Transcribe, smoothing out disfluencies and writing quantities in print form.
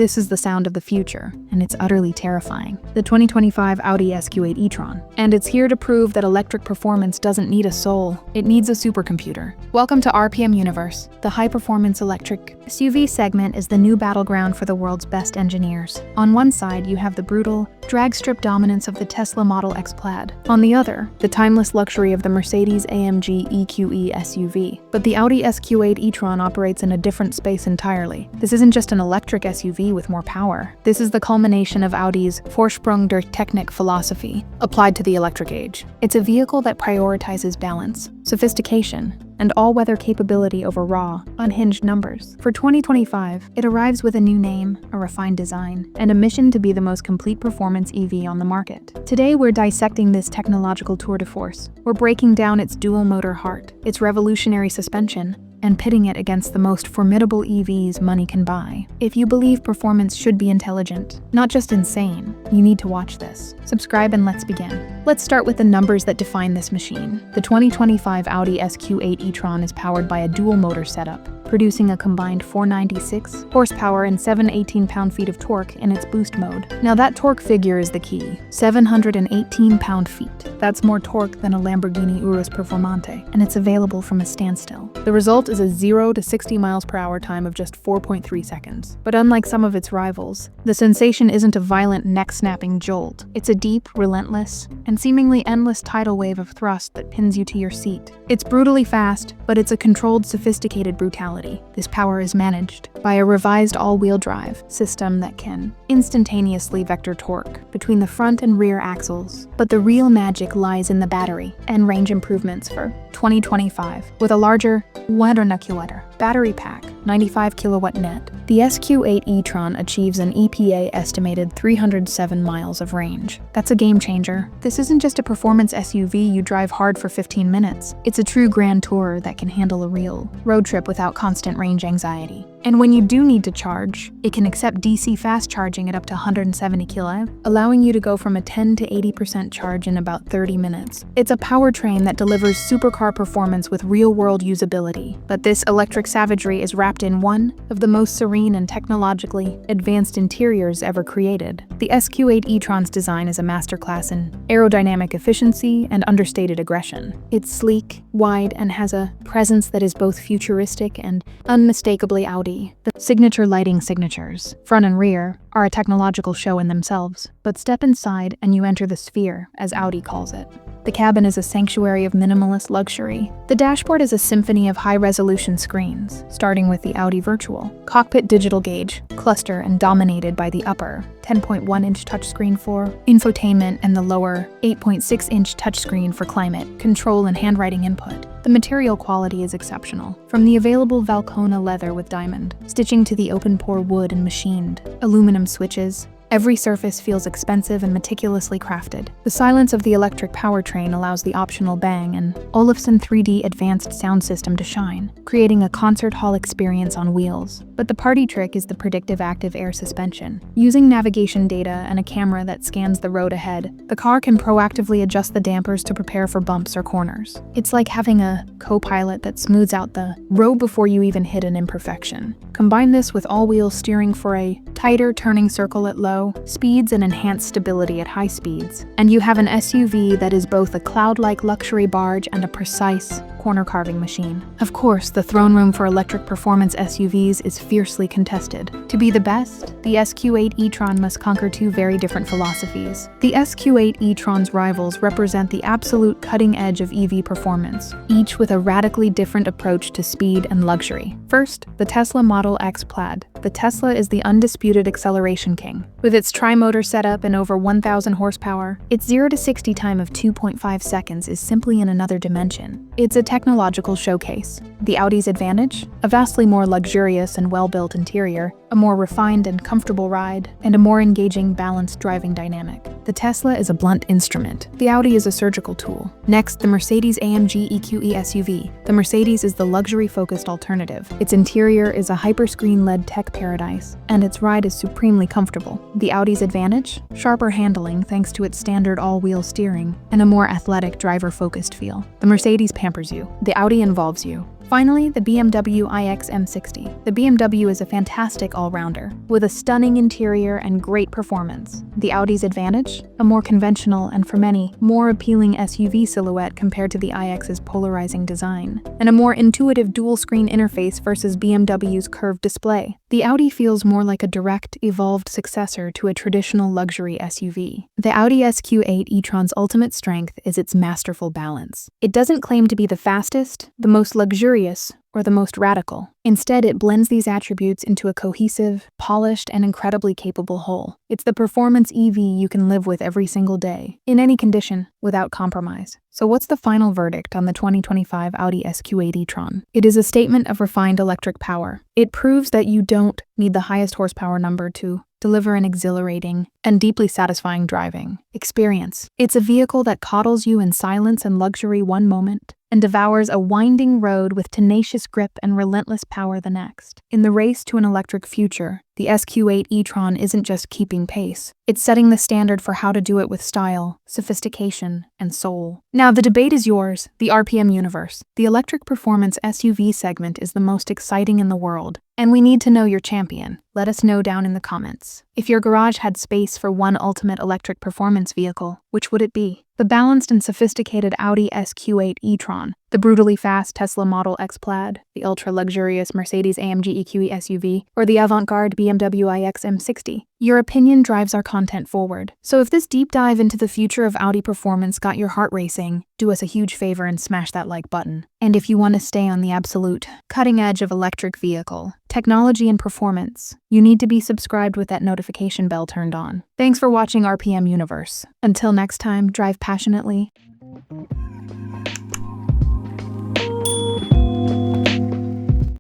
This is the sound of the future, and it's utterly terrifying. The 2025 Audi SQ8 e-tron. And it's here to prove that electric performance doesn't need a soul, it needs a supercomputer. Welcome to RPM Universe. The high-performance electric SUV segment is the new battleground for the world's best engineers. On one side, you have the brutal, drag-strip dominance of the Tesla Model X Plaid. On the other, the timeless luxury of the Mercedes-AMG EQE SUV. But the Audi SQ8 e-tron operates in a different space entirely. This isn't just an electric SUV with more power. This is the culmination of Audi's Vorsprung durch Technik philosophy, applied to the electric age. It's a vehicle that prioritizes balance, sophistication, and all-weather capability over raw, unhinged numbers. For 2025, it arrives with a new name, a refined design, and a mission to be the most complete performance EV on the market. Today, we're dissecting this technological tour de force. We're breaking down its dual-motor heart, its revolutionary suspension, and pitting it against the most formidable EVs money can buy. If you believe performance should be intelligent, not just insane, you need to watch this. Subscribe and let's begin. Let's start with the numbers that define this machine. The 2025 Audi SQ8 e-tron is powered by a dual-motor setup, producing a combined 496 horsepower and 718 pound-feet of torque in its boost mode. Now that torque figure is the key, 718 pound-feet. That's more torque than a Lamborghini Urus Performante, and it's available from a standstill. The result is a 0 to 60 miles per hour time of just 4.3 seconds. But unlike some of its rivals, the sensation isn't a violent neck-snapping jolt. It's a deep, relentless, and seemingly endless tidal wave of thrust that pins you to your seat. It's brutally fast, but it's a controlled, sophisticated brutality. This power is managed by a revised all-wheel drive system that can instantaneously vector torque between the front and rear axles. But the real magic lies in the battery and range improvements for 2025. With a larger battery pack, 95 kilowatt net, the SQ8 e-tron achieves an EPA estimated 307 miles of range. That's a game changer. This isn't just a performance SUV you drive hard for 15 minutes. It's a true grand tourer that can handle a real road trip without constant range anxiety. And when you do need to charge, it can accept DC fast charging at up to 170 kW, allowing you to go from a 10 to 80% charge in about 30 minutes. It's a powertrain that delivers supercar performance with real-world usability. But this electric savagery is wrapped in one of the most serene and technologically advanced interiors ever created. The SQ8 e-tron's design is a masterclass in aerodynamic efficiency and understated aggression. It's sleek, wide, and has a presence that is both futuristic and unmistakably Audi. The signature lighting signatures, front and rear, are a technological show in themselves. But step inside and you enter the sphere, as Audi calls it. The cabin is a sanctuary of minimalist luxury. The dashboard is a symphony of high-resolution screens, starting with the Audi Virtual Cockpit digital gauge cluster and dominated by the upper 10.1-inch touchscreen for infotainment and the lower 8.6-inch touchscreen for climate, control, and handwriting input. The material quality is exceptional, from the available Valcona leather with diamond stitching to the open-pore wood and machined aluminum switches. Every surface feels expensive and meticulously crafted. The silence of the electric powertrain allows the optional Bang and Olufsen 3D advanced sound system to shine, creating a concert hall experience on wheels. But the party trick is the predictive active air suspension. Using navigation data and a camera that scans the road ahead, the car can proactively adjust the dampers to prepare for bumps or corners. It's like having a co-pilot that smooths out the road before you even hit an imperfection. Combine this with all-wheel steering for a tighter turning circle at low speeds and enhanced stability at high speeds, and you have an SUV that is both a cloud-like luxury barge and a precise corner-carving machine. Of course, the throne room for electric performance SUVs is fiercely contested. To be the best, the SQ8 e-tron must conquer two very different philosophies. The SQ8 e-tron's rivals represent the absolute cutting edge of EV performance, each with a radically different approach to speed and luxury. First, the Tesla Model X Plaid. The Tesla is the undisputed acceleration king. With its tri-motor setup and over 1,000 horsepower, its 0 to 60 time of 2.5 seconds is simply in another dimension. It's a technological showcase. The Audi's advantage? A vastly more luxurious and well-built interior, a more refined and comfortable ride, and a more engaging, balanced driving dynamic. The Tesla is a blunt instrument. The Audi is a surgical tool. Next, the Mercedes-AMG EQE SUV. The Mercedes is the luxury-focused alternative. Its interior is a hyperscreen-led tech paradise, and its ride is supremely comfortable. The Audi's advantage? Sharper handling thanks to its standard all-wheel steering, and a more athletic driver-focused feel. The Mercedes pampers you. The Audi involves you. Finally, the BMW iX M60. The BMW is a fantastic all-rounder, with a stunning interior and great performance. The Audi's advantage? A more conventional and, for many, more appealing SUV silhouette compared to the iX's polarizing design, and a more intuitive dual-screen interface versus BMW's curved display. The Audi feels more like a direct, evolved successor to a traditional luxury SUV. The Audi SQ8 e-tron's ultimate strength is its masterful balance. It doesn't claim to be the fastest, the most luxurious, or the most radical. Instead, it blends these attributes into a cohesive, polished, and incredibly capable whole. It's the performance EV you can live with every single day, in any condition, without compromise. So what's the final verdict on the 2025 Audi SQ8 e-tron? It is a statement of refined electric power. It proves that you don't need the highest horsepower number to deliver an exhilarating and deeply satisfying driving experience. It's a vehicle that coddles you in silence and luxury one moment, and devours a winding road with tenacious grip and relentless power the next. In the race to an electric future, the SQ8 e-tron isn't just keeping pace. It's setting the standard for how to do it with style, sophistication, and soul. Now, the debate is yours, the RPM universe. The electric performance SUV segment is the most exciting in the world, and we need to know your champion. Let us know down in the comments. If your garage had space for one ultimate electric performance vehicle, which would it be? The balanced and sophisticated Audi SQ8 e-tron, the brutally fast Tesla Model X Plaid, the ultra-luxurious Mercedes-AMG EQE SUV, or the avant-garde BMW iX M60. Your opinion drives our content forward. So if this deep dive into the future of Audi performance got your heart racing, do us a huge favor and smash that like button. And if you want to stay on the absolute cutting edge of electric vehicle technology and performance, you need to be subscribed with that notification bell turned on. Thanks for watching RPM Universe. Until next time, drive passionately,